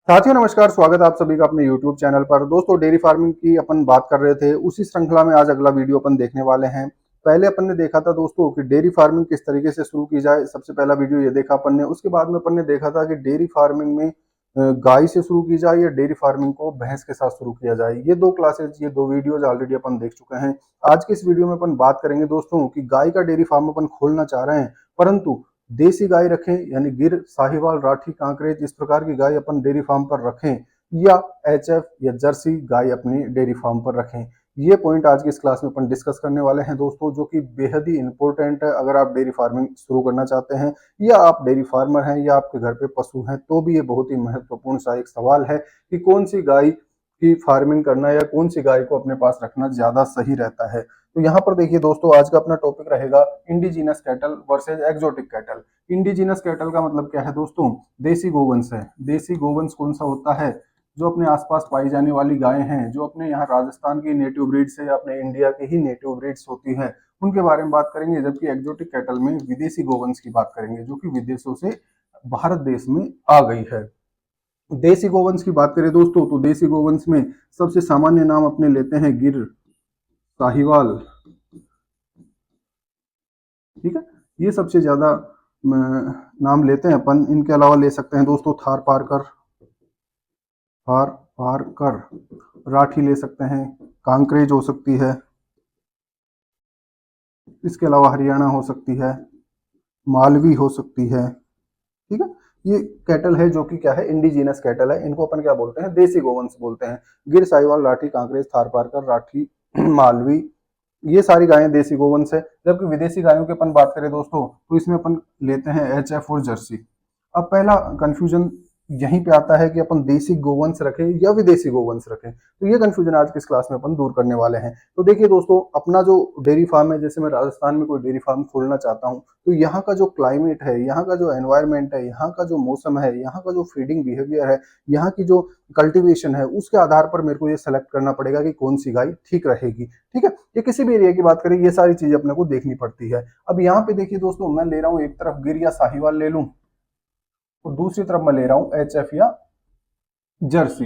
साथियों नमस्कार, स्वागत है आप सभी का अपने YouTube चैनल पर। दोस्तों डेयरी फार्मिंग की अपन बात कर रहे थे, उसी श्रृंखला में आज अगला वीडियो अपन देखने वाले हैं। पहले अपन ने देखा था दोस्तों कि डेयरी फार्मिंग किस तरीके से शुरू की जाए। सबसे पहला वीडियो ये देखा अपन ने। उसके बाद में अपन ने देखा था कि डेयरी फार्मिंग में गाय से शुरू की जाए या डेयरी फार्मिंग को भैंस के साथ शुरू किया जाए। ये दो क्लासेज, ये दो वीडियोज ऑलरेडी अपन देख चुके हैं। आज के इस वीडियो में अपन बात करेंगे दोस्तों कि गाय का डेयरी फार्म अपन खोलना चाह रहे हैं, परंतु देसी गाय रखें यानी गिर, साहिवाल, राठी, कांकरेज इस प्रकार की गाय अपन डेयरी फार्म पर रखें या एचएफ या जर्सी गाय अपनी डेयरी फार्म पर रखें। ये पॉइंट आज की इस क्लास में अपन डिस्कस करने वाले हैं दोस्तों, जो कि बेहद ही इंपॉर्टेंट है। अगर आप डेयरी फार्मिंग शुरू करना चाहते हैं या आप डेयरी फार्मर हैं या आपके घर पे पशु हैं, तो भी ये बहुत ही महत्वपूर्ण सा एक सवाल है कि कौन सी गाय की फार्मिंग करना या कौन सी गाय को अपने पास रखना ज्यादा सही रहता है। तो यहाँ पर देखिए दोस्तों, आज का अपना टॉपिक रहेगा indigenous cattle versus exotic cattle. Indigenous cattle का मतलब क्या है दोस्तों? देसी गोवंश है। देसी गोवंश कौन सा होता है? जो अपने आसपास पाई जाने वाली गायें हैं, जो अपने यहाँ राजस्थान की नेटिव ब्रीड्स है या अपने इंडिया की ही नेटिव ब्रीड्स होती है, उनके बारे में बात करेंगे। जबकि एक्सोटिक कैटल में विदेशी गोवंश की बात करेंगे, जो कि विदेशों से भारत देश में आ गई है। देसी गोवंश की बात करें दोस्तों, तो देसी गोवंश में सबसे सामान्य नाम अपने लेते हैं गिर, साहिवाल, ठीक है। ये सबसे ज्यादा नाम लेते हैं अपन। इनके अलावा ले सकते हैं दोस्तों थार पारकर, फार फार कर, राठी ले सकते हैं, कांकरेज हो सकती है, इसके अलावा हरियाणा हो सकती है, मालवी हो सकती है, ठीक है। ये कैटल है जो कि क्या है, इंडिजीनस कैटल है। इनको अपन क्या बोलते हैं? देसी गोवंश बोलते हैं। गिर, साहिवाल, राठी, कांकरेज, थार पारकर, राठी, मालवी, ये सारी गायें देसी गोवंश है। जबकि विदेशी गायों की अपन बात करें दोस्तों, तो इसमें अपन लेते हैं एचएफ और जर्सी। अब पहला कंफ्यूजन यहीं पे आता है कि अपन देसी गोवंश रखें या विदेशी गोवंश रखें। तो ये कंफ्यूजन आज की इस क्लास में अपन दूर करने वाले हैं। तो देखिए दोस्तों, अपना जो डेयरी फार्म है, जैसे मैं राजस्थान में कोई डेयरी फार्म खोलना चाहता हूँ, तो यहाँ का जो क्लाइमेट है, यहाँ का जो एनवायरमेंट है, यहाँ का जो मौसम है, यहाँ का जो फीडिंग बिहेवियर है, यहाँ की जो कल्टीवेशन है, उसके आधार पर मेरे को ये सेलेक्ट करना पड़ेगा कि कौन सी गाय ठीक रहेगी, ठीक है। ये किसी भी एरिया की बात करें, ये सारी चीजें अपने को देखनी पड़ती है। अब यहाँ पे देखिए दोस्तों, मैं ले रहा हूँ एक तरफ गिर या साहिवाल ले लूं, और दूसरी तरफ मैं ले रहा हूँ एचएफ या जर्सी।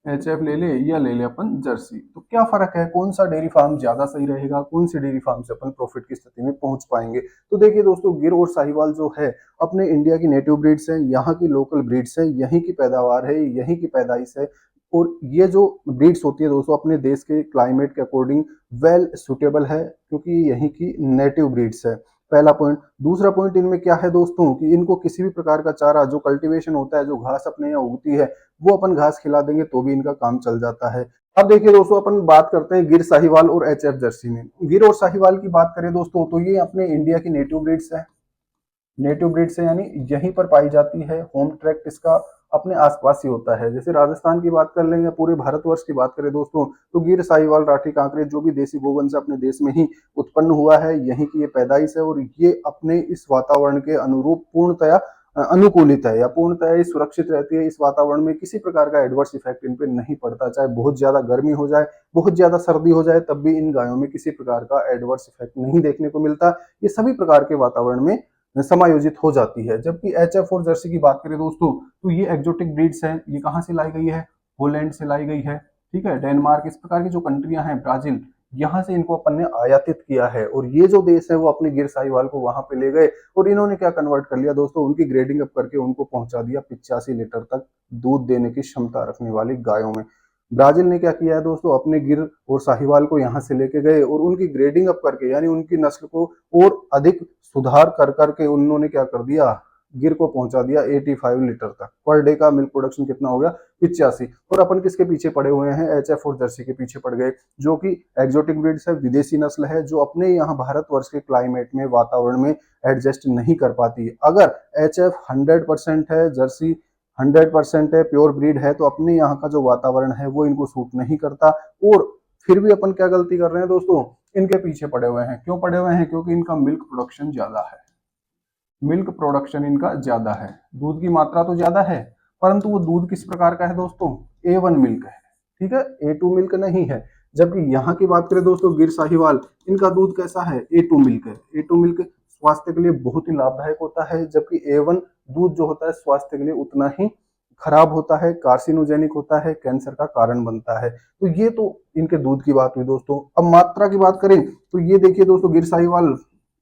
एचएफ ले ले या ले ले अपन जर्सी, तो क्या फर्क है? कौन सा डेयरी फार्म ज्यादा सही रहेगा? कौन सी डेयरी फार्म से अपन प्रॉफिट की स्थिति में पहुंच पाएंगे? तो देखिए दोस्तों, गिर और साहिवाल जो है अपने इंडिया की नेटिव ब्रीड्स है, यहाँ की लोकल ब्रीड्स है, यहीं की पैदावार है, यहीं की पैदाइश है। और ये जो ब्रीड्स होती है दोस्तों, अपने देश के क्लाइमेट के अकॉर्डिंग वेल सुटेबल है, क्योंकि यहीं की नेटिव ब्रीड्स है। पहला पॉइंट। दूसरा पॉइंट, इनमें क्या है दोस्तों कि इनको किसी भी प्रकार का चारा, जो कल्टीवेशन होता है, जो घास अपने यहाँ उगती है, वो अपन घास खिला देंगे तो भी इनका काम चल जाता है। अब देखिए दोस्तों, अपन बात करते हैं गिर, साहिवाल और एचएफ जर्सी में। गिर और साहिवाल की बात करें दोस्तों, तो ये अपने इंडिया की नेटिव ब्रीड्स है। नेटिव ब्रीड्स है यानी यहीं पर पाई जाती है। होम ट्रैक्ट इसका अपने आसपास ही होता है। जैसे राजस्थान की बात कर लें या पूरे भारतवर्ष की बात करें दोस्तों, तो गिर, साहिवाल, राठी, कांकरेज जो भी देसी गोवंश अपने देश में ही उत्पन्न हुआ है, यहीं की ये पैदाइश है, और ये अपने इस वातावरण के अनुरूप पूर्णतया अनुकूलित है या पूर्णतः सुरक्षित रहती है। इस वातावरण में किसी प्रकार का एडवर्स इफेक्ट इन पे नहीं पड़ता। चाहे बहुत ज्यादा गर्मी हो जाए, बहुत ज्यादा सर्दी हो जाए, तब भी इन गायों में किसी प्रकार का एडवर्स इफेक्ट नहीं देखने को मिलता। ये सभी प्रकार के वातावरण में समायोजित हो जाती है। जबकि एचएफ और जर्सी की बात करें दोस्तों, तो ये एक्जोटिक ब्रीड्स हैं। ये कहाँ से लाई गई है? होलैंड से लाई गई है, ठीक है, डेनमार्क, इस प्रकार की जो कंट्रियां हैं, ब्राजील, यहाँ से इनको अपन ने आयातित किया है। और ये जो देश है वो अपने गिर, साहिवाल को वहां पे ले गए, और इन्होंने क्या कन्वर्ट कर लिया दोस्तों, उनकी ग्रेडिंग अप करके उनको पहुंचा दिया 85 लीटर तक दूध देने की क्षमता रखने वाली गायों में। ब्राजील ने क्या किया है दोस्तों, अपने गिर और साहिवाल को यहाँ से लेके गए और उनकी ग्रेडिंग अप करके, यानी उनकी नस्ल को और अधिक सुधार कर करके उन्होंने क्या कर दिया, गिर को पहुंचा दिया 85 लीटर तक। पर डे का मिल्क प्रोडक्शन कितना हो गया? 85। और अपन किसके पीछे पड़े हुए हैं? एचएफ और जर्सी के पीछे पड़ गए, जो कि एक्सोटिक ब्रीड्स है, विदेशी नस्ल है, जो अपने यहाँ भारतवर्ष के क्लाइमेट में, वातावरण में एडजस्ट नहीं कर पाती। अगर एचएफ 100% है, जर्सी 100% है, प्योर ब्रीड है, तो अपने यहाँ का जो वातावरण है वो इनको सूट नहीं करता। और फिर भी अपन क्या गलती कर रहे हैं दोस्तों? इनके पीछे पड़े हुए हैं। क्यों पड़े हुए हैं? क्योंकि इनका मिल्क प्रोडक्शन ज्यादा है। मिल्क प्रोडक्शन इनका ज्यादा है, दूध की मात्रा तो ज्यादा है, परंतु वो दूध किस प्रकार का है दोस्तों? A1 मिल्क है, ठीक है, A2 मिल्क नहीं है। जबकि यहाँ की बात करें दोस्तों, गिर, साहिवाल, इनका दूध कैसा है? A2 मिल्क है। A2 मिल्क स्वास्थ्य के लिए बहुत ही लाभदायक होता है, जबकि A1 दूध जो होता है स्वास्थ्य के लिए उतना ही खराब होता है, कार्सिनोजेनिक होता है, कैंसर का कारण बनता है। तो ये तो इनके दूध की बात हुई दोस्तों। अब मात्रा की बात करें तो ये देखिए दोस्तों, गिर साहिवाल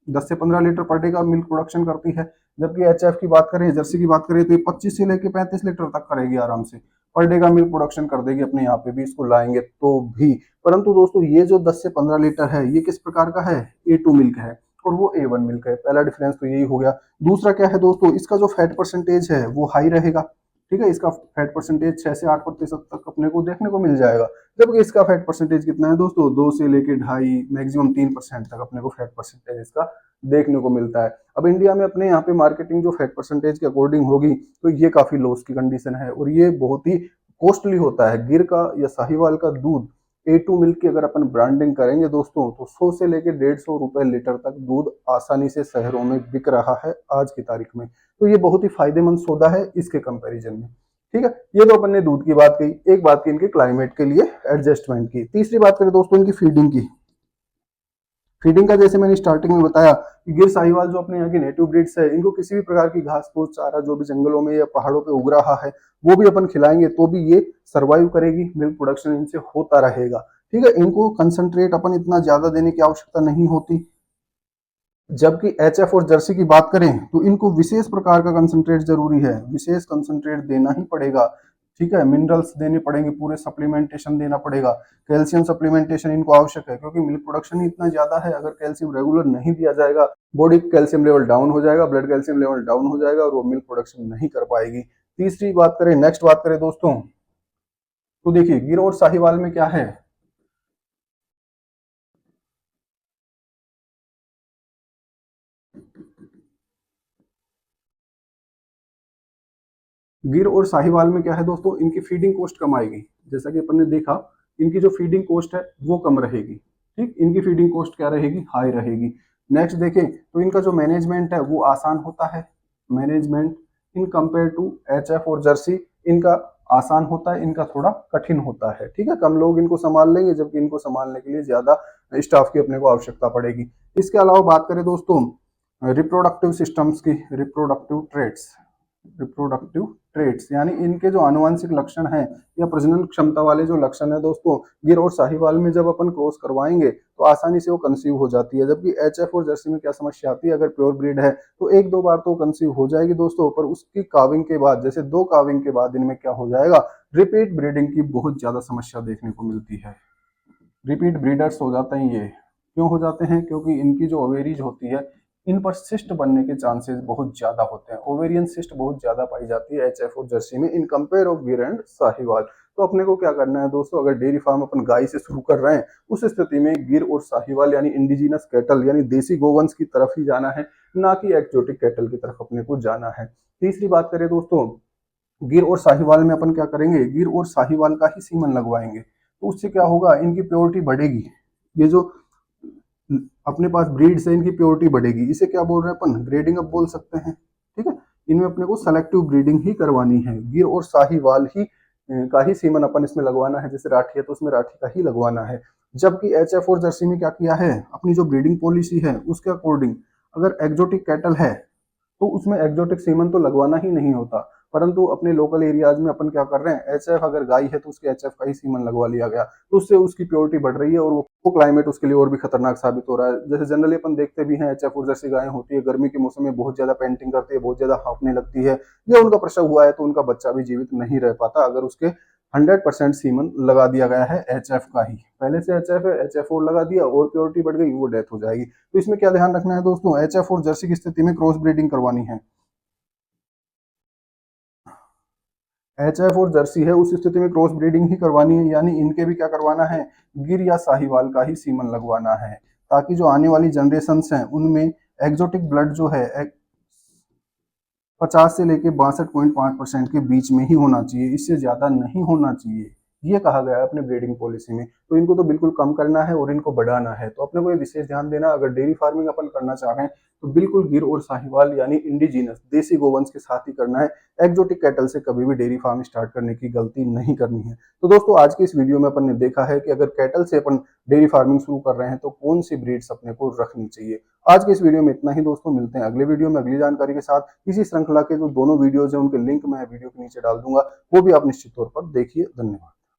10 से 15 लीटर पर डे का मिल्क प्रोडक्शन करती है, जबकि एचएफ की बात करें, जर्सी की बात करें तो ये 25 से लेकर 35 लीटर तक करेगी आराम से, पर डे का मिल्क प्रोडक्शन कर देगी। अपने यहाँ पे भी इसको लाएंगे तो भी। परंतु दोस्तों ये जो 10 से 15 लीटर है ये किस प्रकार का है, A2 मिल्क है और वो A1 मिल्क है। पहला डिफरेंस तो यही हो गया। दूसरा क्या है दोस्तों, इसका जो फैट परसेंटेज है वो हाई रहेगा, ठीक है, इसका फैट परसेंटेज 6 से 8% तक अपने को देखने को मिल जाएगा, जबकि इसका फैट परसेंटेज कितना है दोस्तों, 2 से लेके 2.5 मैक्सिमम 3% तक अपने को फैट परसेंटेज इसका देखने को मिलता है। अब इंडिया में अपने यहाँ पे मार्केटिंग जो फैट परसेंटेज के अकॉर्डिंग होगी तो ये काफी लॉस की कंडीशन है और ये बहुत ही कॉस्टली होता है। गिर का या साहिवाल का दूध A2 मिल्क की अगर अपन ब्रांडिंग करेंगे दोस्तों तो 100 से लेके 150 रुपए लीटर तक दूध आसानी से शहरों में बिक रहा है आज की तारीख में। तो ये बहुत ही फायदेमंद सौदा है इसके कंपैरिजन में, ठीक है। ये तो अपन ने दूध की बात कही। एक बात की इनके क्लाइमेट के लिए एडजस्टमेंट की। तीसरी बात करें दोस्तों इनकी फीडिंग की। फीडिंग का जैसे मैंने स्टार्टिंग में बताया कि गिर साहिवाल जो अपने यहाँ की नेटिव ब्रीड्स है, इनको किसी भी प्रकार की घास फूस चारा जो भी जंगलों में या पहाड़ों पे उग रहा है वो भी अपन खिलाएंगे तो भी ये सरवाइव करेगी, मिल्क प्रोडक्शन इनसे होता रहेगा, ठीक है। इनको कंसंट्रेट अपन इतना ज्यादा देने की आवश्यकता नहीं होती। जबकि एचएफ और जर्सी की बात करें तो इनको विशेष प्रकार का कंसंट्रेट जरूरी है, विशेष कंसंट्रेट देना ही पड़ेगा, ठीक है। मिनरल्स देने पड़ेंगे, पूरे सप्लीमेंटेशन देना पड़ेगा। कैल्शियम सप्लीमेंटेशन इनको आवश्यक है क्योंकि मिल्क प्रोडक्शन ही इतना ज्यादा है। अगर कैल्शियम रेगुलर नहीं दिया जाएगा बॉडी कैल्शियम लेवल डाउन हो जाएगा, ब्लड कैल्शियम लेवल डाउन हो जाएगा और वो मिल्क प्रोडक्शन नहीं कर पाएगी। तीसरी बात करें, नेक्स्ट बात करें दोस्तों, तो देखिए गिर और साहिवाल में क्या है, गिर और साहिवाल में क्या है दोस्तों, इनकी फीडिंग कॉस्ट कम आएगी। जैसा कि अपन ने देखा इनकी जो फीडिंग कॉस्ट है वो कम रहेगी, ठीक। इनकी फीडिंग कॉस्ट क्या रहेगी, हाई रहेगी। नेक्स्ट देखें तो इनका जो मैनेजमेंट है वो आसान होता है। Management in compare to HF और जर्सी इनका आसान होता है, इनका थोड़ा कठिन होता है, ठीक है। कम लोग इनको संभाल लेंगे जबकि इनको संभालने के लिए ज्यादा स्टाफ की अपने को आवश्यकता पड़ेगी। इसके अलावा बात करें दोस्तों रिप्रोडक्टिव सिस्टम्स की, रिप्रोडक्टिव ट्रेट्स यानी इनके जो आनुवंशिक लक्षण हैं या प्रजनन क्षमता वाले जो लक्षण है दोस्तों, गिर और साहिवाल में जब अपन क्रॉस करवाएंगे तो आसानी से वो कंसीव हो जाती है। जबकि एचएफ और जर्सी में क्या समस्या आती है, अगर प्योर ब्रीड है तो एक दो बार तो कंसीव हो जाएगी दोस्तों, पर उसकी काविंग के बाद, जैसे 2 काविंग के बाद इनमें क्या हो जाएगा, रिपीट ब्रीडिंग की बहुत ज्यादा समस्या देखने को मिलती है। रिपीट ब्रीडर्स हो जाते हैं ये। क्यों हो जाते हैं, क्योंकि इनकी जो ओवेरीज होती है इन पर सिस्ट बनने के चांसेस बहुत ज्यादा होते हैं। ओवेरियन सिस्ट बहुत ज्यादा पाई जाती है एचएफ और जर्सी में इन कंपेयर ऑफ गिर एंड साहिवाल। तो अपने को क्या करना है दोस्तों, अगर डेयरी फार्म अपन गाय से शुरू कर रहे हैं उस स्थिति में गिर और साहिवाल यानी इंडिजिनस कैटल यानी देसी गोवंश की तरफ ही जाना है, ना कि एक्जोटिक कैटल की तरफ अपने को जाना है। तीसरी बात करें दोस्तों, गिर और साहिवाल में अपन क्या करेंगे, गिर और साहिवाल का ही सीमन लगवाएंगे तो उससे क्या होगा, इनकी प्योरिटी बढ़ेगी। ये जो अपने पास ब्रीड्स है इनकी प्योरिटी बढ़ेगी। इसे क्या बोल रहे हैं अपन, ग्रेडिंग अप बोल सकते हैं, ठीक है। इनमें अपने को सेलेक्टिव ब्रीडिंग ही करवानी है, गिर और साहिवाल ही का ही सीमन अपन इसमें लगवाना है। जैसे राठी है तो उसमें राठी का ही लगवाना है। जबकि एचएफ और जर्सी में क्या किया है, अपनी जो ब्रीडिंग पॉलिसी है उसके अकॉर्डिंग अगर एक्जोटिक कैटल है तो उसमें एक्जोटिक सीमन तो लगवाना ही नहीं होता, परंतु अपने लोकल एरियाज में अपन क्या कर रहे हैं, एचएफ अगर गाय है तो उसके एचएफ का ही सीमन लगवा लिया गया तो उससे उसकी प्योरिटी बढ़ रही है और वो क्लाइमेट उसके लिए और भी खतरनाक साबित हो रहा है। जैसे जनरली अपन देखते भी हैं एचएफ और जर्सी गायें होती है गर्मी के मौसम में बहुत ज्यादा पेंटिंग करती है, बहुत ज्यादा हाँफने लगती है, या उनका प्रसव हुआ है तो उनका बच्चा भी जीवित नहीं रह पाता अगर उसके 100% सीमन लगा दिया गया है एचएफ का ही। पहले से एचएफ है, एचएफ और लगा दिया और प्योरिटी बढ़ गई, वो डेथ हो जाएगी। तो इसमें क्या ध्यान रखना है दोस्तों, एचएफ और जर्सी की स्थिति में क्रॉस ब्रीडिंग करवानी है। एचएफ और जर्सी है उस स्थिति में क्रॉस ब्रीडिंग ही करवानी है, यानी इनके भी क्या करवाना है, गिर या साहिवाल का ही सीमन लगवाना है, ताकि जो आने वाली जनरेशन हैं उनमें एक्जोटिक ब्लड जो है 50 से लेके 62.5% के बीच में ही होना चाहिए, इससे ज्यादा नहीं होना चाहिए, ये कहा गया है अपने ब्रीडिंग पॉलिसी में। तो इनको तो बिल्कुल कम करना है और इनको बढ़ाना है। तो अपने को ये विशेष ध्यान देना, अगर डेयरी फार्मिंग अपन करना चाह रहे हैं तो बिल्कुल गिर और साहिवाल यानी इंडिजीनस देसी गोवंश के साथ ही करना है। एक्जोटिक कैटल से कभी भी डेयरी फार्म स्टार्ट करने की गलती नहीं करनी है। तो दोस्तों आज की इस वीडियो में अपन ने देखा है कि अगर कैटल से अपन डेयरी फार्मिंग शुरू कर रहे हैं तो कौन सी ब्रीड्स अपने को रखनी चाहिए। आज के इस वीडियो में इतना ही दोस्तों, मिलते हैं अगले वीडियो में अगली जानकारी के साथ। इसी श्रृंखला के जो दोनों वीडियोज हैं उनके लिंक मैं वीडियो के नीचे डाल दूंगा, वो भी आप निश्चित तौर पर देखिए। धन्यवाद।